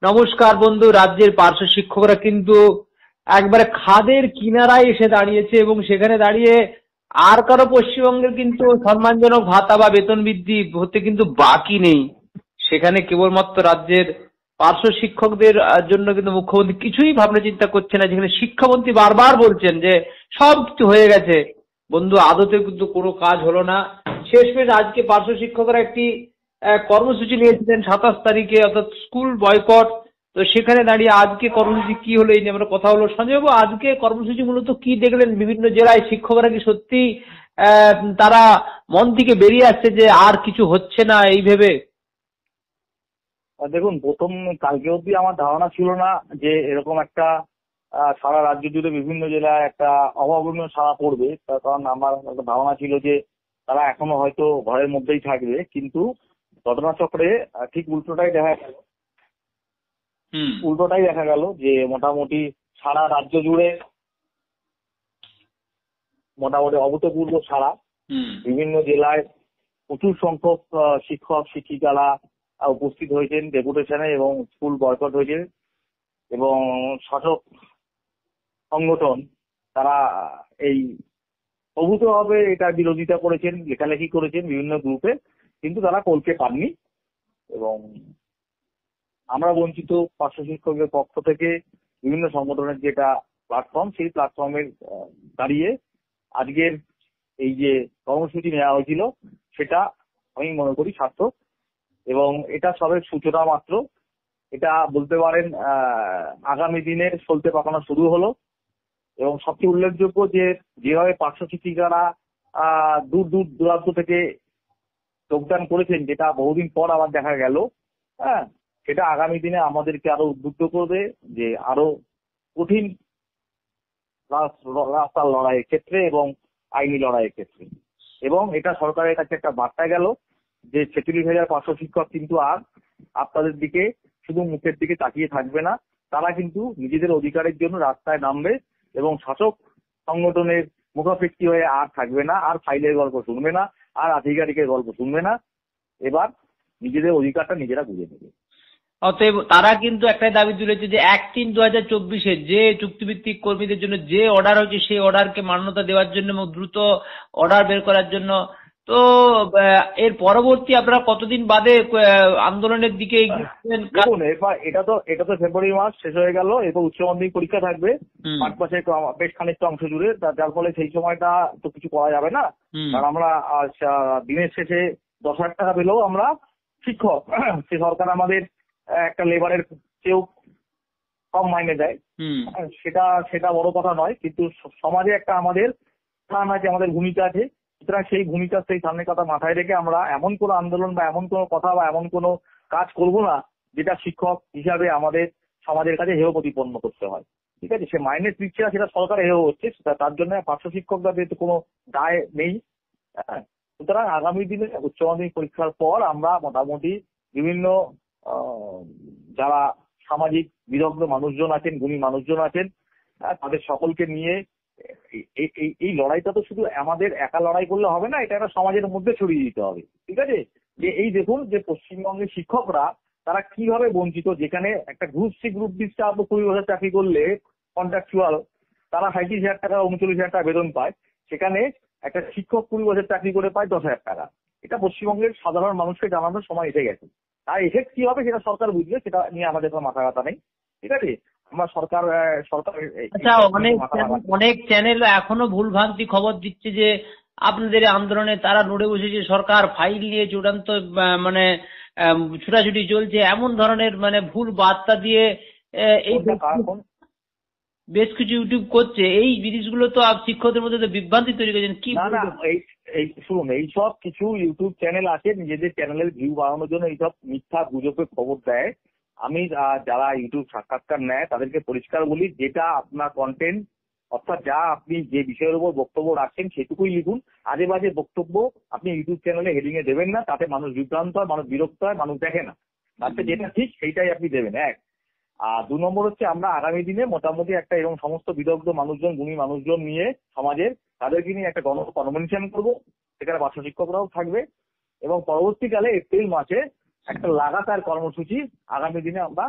নমস্কার বন্ধু। রাজ্যের পার্শ্ব শিক্ষকরা কিন্তু একবারে খাদের কিনারায় এসে দাঁড়িয়েছে এবং সেখানে দাঁড়িয়ে আর কারো পশ্চিমবঙ্গের কিন্তু সম্মানজনক ভাতা বা বেতন বৃদ্ধি হতে কিন্তু বাকি নেই। সেখানে কেবলমাত্র রাজ্যের পার্শ্ব শিক্ষকদের জন্য কিন্তু মুখ্যমন্ত্রী কিছুই ভাবনা চিন্তা করছে না, যেখানে শিক্ষামন্ত্রী বারবার বলছেন যে সব কিছু হয়ে গেছে। বন্ধু, আদতে কিন্তু কোনো কাজ হলো না। শেষমেশ আজকে পার্শ্ব শিক্ষকরা একটি কর্মসূচি নিয়েছিলেন 27 তারিখে, অর্থাৎ স্কুল বয়কট। তো সেখানে দাঁড়িয়ে আজকে কর্মসূচি কি হলো এই নিয়ে আমরা কথা হলো। সঞ্জয় বাবু, আজকে কর্মসূচি মূলত কি দেখলেন? বিভিন্ন জেলায় শিক্ষকরা কি সত্যি তারা মন থেকে বেরিয়ে আসছে যে আর কিছু হচ্ছে না এই ভেবে? দেখুন, প্রথম কালকে অবধি আমার ধারণা ছিল না যে এরকম একটা সারা রাজ্য জুড়ে বিভিন্ন জেলায় একটা অভাবনীয় সাড়া পড়বে। তার কারণ আমার একটা ধারণা ছিল যে তারা এখনো হয়তো ঘরের মধ্যেই থাকবে, কিন্তু ঘটনাচক্রে ঠিক উল্টোটাই দেখা গেল যে মোটামুটি সারা রাজ্য জুড়ে মোটামুটি অভূতপূর্ব সাড়া। বিভিন্ন জেলায় প্রচুর সংখ্যক শিক্ষক শিক্ষিকারা উপস্থিত হয়েছেন ডেপুটেশনে এবং স্কুল বয়কট হয়েছে। এবং শাসক সংগঠন তারা এই প্রভূতভাবে এটা বিরোধিতা করেছেন, লেখালেখি করেছেন বিভিন্ন গ্রুপে, কিন্তু তারা কলকে পাননি। এবং আমরা বঞ্চিত পার্শ্ব শিক্ষকের পক্ষ থেকে বিভিন্ন সংগঠনের যেটা প্ল্যাটফর্ম, সেই প্ল্যাটফর্মের দাঁড়িয়ে আজকের এই যে কর্মসূচি নেওয়া হয়েছিল সেটা আমি মনে করি সার্থক। এবং এটা সবের সূচনা মাত্র। এটা বলতে পারেন আগামী দিনের সলতে পাকানো শুরু হলো। এবং সবচেয়ে উল্লেখযোগ্য যে যেভাবে পার্শ্ব শিক্ষিকারা দূর দূর দূরান্ত থেকে যোগদান করেছেন, যেটা বহুদিন পর আবার দেখা গেল, হ্যাঁ, সেটা আগামী দিনে আমাদেরকে আরো উদ্বুদ্ধ করবে যে আরো কঠিন রাস্তার লড়াইয়ের ক্ষেত্রে এবং আইনি লড়াইয়ের ক্ষেত্রে। এবং এটা সরকারের কাছে একটা বার্তা গেল যে 46,000 পার্শ্ব শিক্ষক কিন্তু আর আপনাদের দিকে শুধু মুখের দিকে তাকিয়ে থাকবে না, তারা কিন্তু নিজেদের অধিকারের জন্য রাস্তায় নামবে এবং শাসক সংগঠনের মুখাপেক্ষী হয়ে আর থাকবে না, আর ফাইলের গল্প শুনবে না, আর আধিকারিকের গল্প শুনবে না। এবার নিজেদের অধিকারটা নিজেরা বুঝে নেবে। অতএব তারা কিন্তু একটাই দাবি তুলেছে যে 1/3/2024 যে চুক্তিভিত্তিক কর্মীদের জন্য যে অর্ডার হয়েছে সেই অর্ডারকে মান্যতা দেওয়ার জন্য এবং দ্রুত অর্ডার বের করার জন্য। তো এর পরবর্তী আপনারা কতদিন বাদে আন্দোলনের দিকে এগিয়েছেন? দেখুন, এরপর এটা তো ফেব্রুয়ারি মাস শেষ হয়ে গেল, এরপর উচ্চ মাধ্যমিক পরীক্ষা থাকবে 5 মাসের বেশ খানিকটা অংশ জুড়ে, যার ফলে সেই সময়টা তো কিছু করা যাবে না। কারণ আমরা দিনের শেষে 10,000 টাকা পেলেও আমরা শিক্ষক, সে সরকার আমাদের একটা লেবারের চেয়েও কম মাইনে দেয়, সেটা বড় কথা নয়। কিন্তু সমাজে একটা আমাদের স্থান আছে, আমাদের ভূমিকা আছে। সুতরাং সেই ভূমিকা, সেই সামনের কথা মাথায় রেখে আমরা এমন কোনো আন্দোলন বা এমন কোনো কথা বা এমন কোনো কাজ করব না যেটা শিক্ষক হিসাবে আমাদের সমাজের কাছে হেয় প্রতিপন্ন করতে হয়। ঠিক আছে, সে মাইনে দিচ্ছে না, সেটা সরকার হেয় হচ্ছে, তার জন্য পার্শ্ব শিক্ষকরা যেহেতু কোনো দায় নেই। সুতরাং আগামী দিনে উচ্চ মাধ্যমিক পরীক্ষার পর আমরা মোটামুটি বিভিন্ন যারা সামাজিক বিদগ্ধ মানুষজন আছেন, গুণী মানুষজন আছেন, তাদের সকলকে নিয়ে এই লড়াইটা তো শুধু আমাদের একা লড়াই করলে হবে না, এটা একটা সমাজের মধ্যে ছড়িয়ে দিতে হবে। ঠিক আছে, যে এই দেখুন যে পশ্চিমবঙ্গের শিক্ষকরা তারা কিভাবে বঞ্চিত। যেখানে একটা group C group D staff 20 বছর চাকরি করলে কন্ট্রাকচুয়াল তারা 37,000 টাকা 39,000 টাকা বেতন পায়, সেখানে একটা শিক্ষক 20 বছর চাকরি করে পায় 10,000 টাকা। এটা পশ্চিমবঙ্গের সাধারণ মানুষকে জানানোর সময় এসে গেছে। তার এফেক্ট কি হবে সেটা সরকার বুঝবে, সেটা নিয়ে আমাদের কোনো মাথা ব্যথা নেই। ঠিক আছে, আমরা সরকার আচ্ছা, অনেক চ্যানেল এখনো ভুলভ্রান্তি খবর দিচ্ছে যে আপনাদের আন্দোলনে তারা লড়ে বসেছে, সরকার ফাইল নিয়ে চূড়ান্ত মানে ছুটাছুটি চলছে, এমন ধরনের মানে ভুল বার্তা দিয়ে এই বেশ কিছু ইউটিউব করছে। এই জিনিসগুলো তো শিক্ষকদের মধ্যে তো বিভ্রান্তি তৈরি করেছেন। কি না, এই শুনুন, এইসব কিছু ইউটিউব চ্যানেল আছে নিজেদের চ্যানেলের ভিউ বাড়ানোর জন্য এইসব মিথ্যা গুজবে খবর দেয়। আমি যারা ইউটিউব সাক্ষাৎকার নেয় তাদেরকে পরিষ্কার বলি, যেটা আপনার কন্টেন্ট, অর্থাৎ যা আপনি যে বিষয়ের উপর বক্তব্য রাখছেন সেটুকুই লিখুন। আজে বাজে বক্তব্য আপনি ইউটিউব চ্যানেলে হেডিং এ দেবেন না, তাতে মানুষ বিভ্রান্ত হয়, মানুষ বিরক্ত হয়, মানুষ দেখে না। তাতে যেটা ঠিক সেইটাই আপনি দেবেন, এক। আর 2 নম্বর হচ্ছে, আমরা আগামী দিনে মোটামুটি একটা এরকম সমস্ত বিদগ্ধ মানুষজন, গুণী মানুষজন নিয়ে সমাজের, তাদেরকে নিয়ে একটা কনভেনশন করবো, সেখানে পার্শ্ব শিক্ষকরাও থাকবে। এবং পরবর্তীকালে এপ্রিল মাসে একটা লাগাতার কর্মসূচি আগামী দিনে আমরা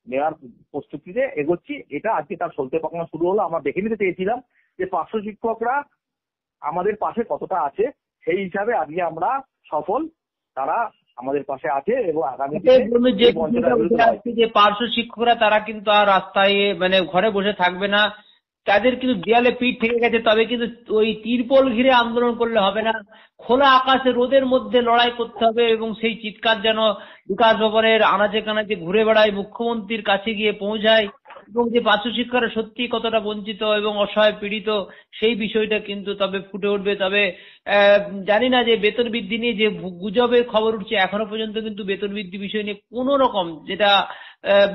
নেওয়ার প্রস্তুতিতে এগোচ্ছি। এটা আজকে তার সলতে পাকানো শুরু হলো। আমরা দেখে নিতে চেয়েছিলাম যে পার্শ্ব শিক্ষকরা আমাদের পাশে কতটা আছে, সেই হিসাবে আজকে আমরা সফল। তারা আমাদের পাশে আছে এবং আগামী যে পার্শ্ব শিক্ষকরা তারা কিন্তু আর রাস্তায় মানে ঘরে বসে থাকবে না, তাদের কিন্তু দেয়ালে পিঠ থেকে গেছে। তবে কিন্তু ওই তিরপল ঘিরে আন্দোলন করলে হবে না, খোলা আকাশে রোদের মধ্যে লড়াই করতে হবে এবং সেই চিৎকার যেন বিকাশ ভবনের আনাচে কানাচে ঘুরে বেড়ায়, মুখ্যমন্ত্রীর কাছে গিয়ে পৌঁছায় এবং যে পার্শ্ব শিক্ষকরা সত্যি কতটা বঞ্চিত এবং অসহায় পীড়িত সেই বিষয়টা কিন্তু তবে ফুটে উঠবে। তবে জানি না যে বেতন বৃদ্ধি নিয়ে যে গুজবের খবর উঠছে, এখনো পর্যন্ত কিন্তু বেতন বৃদ্ধি বিষয় নিয়ে কোন রকম, যেটা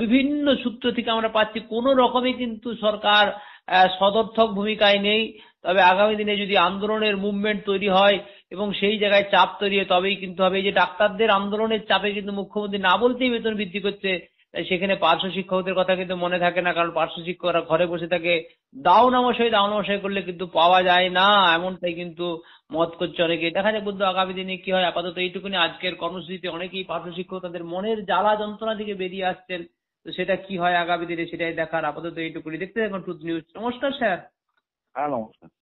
বিভিন্ন সূত্র থেকে আমরা পাচ্ছি, কোন রকমই কিন্তু সরকার সদর্থক ভূমিকায় নেই। তবে আগামী দিনে যদি আন্দোলনের মুভমেন্ট তৈরি হয় এবং সেই জায়গায় চাপ তৈরি হয় তবেই কিন্তু হবে। এই যে ডাক্তারদের আন্দোলনের চাপে কিন্তু মুখ্যমন্ত্রী না বলতেই বেতন বৃদ্ধি করছে, সেখানে পার্শ্ব শিক্ষকদের কথা কিন্তু মনে থাকে না, কারণ পার্শ্ব শিক্ষকরা ঘরে বসে থাকে। দাও নামশাই করলে কিন্তু পাওয়া যায় না, এমনটাই কিন্তু মত করছে অনেকে। দেখা যাক বন্ধু আগামী দিনে কি হয়। আপাতত এইটুকুনি আজকের কর্মসূচিতে অনেকেই পার্শ্ব শিক্ষক তাদের মনের জ্বালা যন্ত্রণা থেকে বেরিয়ে আসছেন। তো সেটা কি হয় আগামী দিনে সেটাই দেখার। আপাতত এইটুকুনি দেখতে থাকুন ট্রুথ নিউজ। নমস্কার স্যার। হ্যাঁ, নমস্কার।